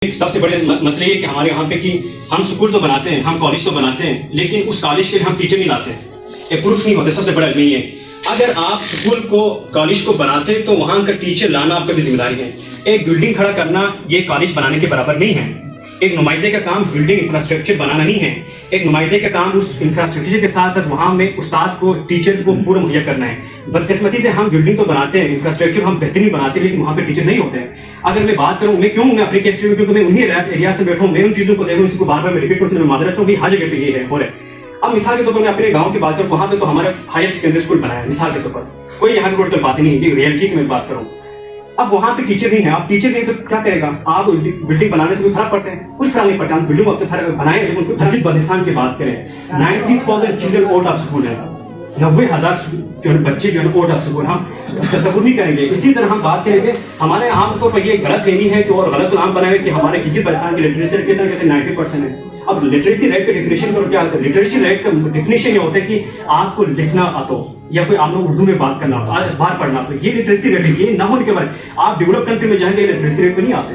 سب سے بڑے مسئلے یہ کہ ہمارے یہاں پہ کہ ہم سکول تو بناتے ہیں، ہم کالج تو بناتے ہیں، لیکن اس کالج کے لیے ہم ٹیچر نہیں لاتے، ایک پروف نہیں ہوتے. سب سے بڑا نہیں ہے. اگر آپ سکول کو کالج کو بناتے تو وہاں کا ٹیچر لانا آپ کا بھی ذمہ داری ہے. ایک بلڈنگ کھڑا کرنا یہ کالج بنانے کے برابر نہیں ہے. ایک نمائندے کا کام بلڈنگ انفراسٹرکچر بنانا نہیں ہے. ایک نمائندے کا کام اس انفراسٹرکچر کے ساتھ ساتھ وہاں میں استاد کو ٹیچر کو پورا مہیا کرنا ہے. بدقسمتی سے ہم بلڈنگ تو بناتے ہیں، انفراسٹرکچر ہم بہترین بناتے ہیں، لیکن وہاں پہ ٹیچر نہیں ہوتے ہیں. اگر میں بات کروں میں اپنے کیس میں کیونکہ میں انہیں ایریا سے بیٹھا ہوں، میں ان چیزوں کو دیکھوں، اس کو بار بار میں ریپیٹ کرتا ہوں، میں معذرت ہوں کہ ہر جگہ پہ یہ ہے ہو رہا ہے. اب مثال کے طور پر میں اپنے گاؤں کی بات کروں، وہاں پہ تو ہمارا ہائر سیکنڈری اسکول بنا ہے مثال کے طور پر، کوئی یہاں کی بات ہی نہیں ہے، ریئلٹی کی میں بات کروں. اب وہاں پہ ٹیچر نہیں ہے، آپ ٹیچر نہیں تو کیا کرے گا؟ آپ بلڈنگ بنانے سے کوئی فرق پڑتا ہے؟ کچھ فرق نہیں پڑتا. ہم بلڈنگ اپنے بنائیں، لیکن گلگت بلتستان کی بات کریں 90,000 چلڈرن آؤٹ آف اسکول ہیں، 90,000 جو بچے جو ہے آؤٹ آف اسکول. ہم تصور نہیں کریں گے. اسی طرح ہم بات کریں گے ہمارے عام طور پر یہ غلط فہمی ہے کہ اور غلط نام بنا ہے کہ ہمارے گلگت بلتستان کی لٹریسی ریٹ کتنا کہتے ہیں 90% ہے. اب لٹریسی ریٹ کا ڈیفینیشن کرو کیا ہوتا ہے؟ لٹریسی ریٹ کا ڈیفینیشن یہ ہوتا ہے کہ آپ کو لکھنا آتا ہو یا کوئی آپ نے اردو میں بات کرنا ہوتا ہے، باہر پڑھنا ہوتا ہے. یہ لٹریسی ریٹ ہے. یہ نہ ہونے کے بعد آپ ڈیولپ کنٹری میں جائیں گے لٹریسی ریٹ پہ نہیں آتے.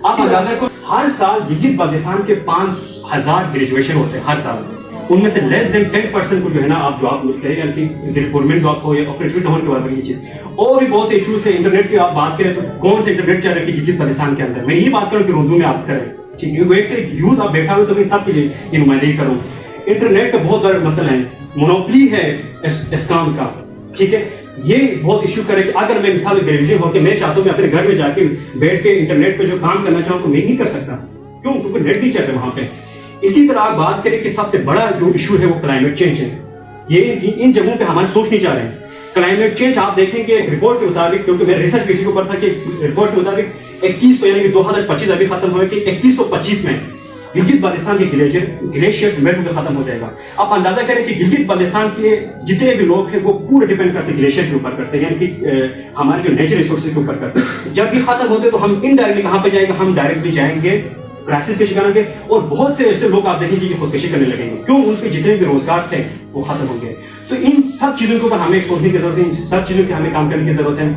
آپ اندازہ کو ہر سال گلگت بلتستان کے 5,000 گریجویشن ہوتے ہیں ہر سال. ان میں سے لیس دین 10% کو جو ہے نا آپ جاب ملتے ہیں، یعنی کہ گورنمنٹ جاب ہو یا اپریچونیٹی ہونے کے بعد یہ چیز. اور بھی بہت سے ایشوز ہیں. انٹرنیٹ کی آپ بات کریں تو کون سے انٹرنیٹ چل رہا ہے گلگت بلتستان کے اندر؟ میں یہ بات کروں کہ اردو میں آپ کریں، ٹھیک ہے. وہ ایک سے یوتھ آپ بیٹھا ہوئے تو میں سب کے لیے یہ نمائندگی کروں. انٹرنیٹ کا بہت بڑا مسئلہ ہے، مونوپلی ہے اس کام کا، ٹھیک ہے. یہ بہت ایشو کرے کہ اگر میں مثال گریجویشن ہو کے میں چاہتا ہوں میں اپنے گھر میں جا کے بیٹھ کے انٹرنیٹ پہ جو کام کرنا چاہوں تو میں نہیں کر سکتا. کیوں؟ کیونکہ نیٹ نہیں چل رہا وہاں پہ. اسی طرح آپ بات کریں کہ سب سے بڑا جو ایشو ہے وہ کلائمیٹ چینج ہے. یہ ان جگہوں پہ ہمارے سوچ نہیں چاہ رہے ہیں. کلائمیٹ چینج آپ دیکھیں کہ رپورٹ کے مطابق، کیونکہ میں ریسرچ کے ایشو کے اوپر تھا کہ رپورٹ کے مطابق 2100 یعنی کہ 2025 ابھی ختم ہوئے کہ 2125 میں گلگت بلتستان کے گلیشیئرز میلٹ ہو کے ختم ہو جائے گا. آپ اندازہ کریں کہ گلگت بلتستان کے جتنے بھی لوگ ہیں وہ پورے ڈیپینڈ کرتے ہیں گلیشیئر کے اوپر کرتے ہیں، یعنی کہ ہمارے جو نیچرل ریسورسز کے اوپر کرتے ہیں. جب یہ ختم ہوتے تو ہم انڈائریکٹلی کہاں پہ جائیں گے؟ ہم ڈائریکٹلی جائیں گے کرائسس کے شکار ہوں گے. اور بہت سے ایسے لوگ آپ دیکھیں گے کہ خودکشی کرنے لگیں گے. کیوں؟ ان کے جتنے بھی روزگار تھے وہ ختم ہوں گے. تو ان سب چیزوں کے اوپر ہمیں سوچنے کی ضرورت ہے، ان سب چیزوں کے ہمیں کام کرنے کی ضرورت ہے.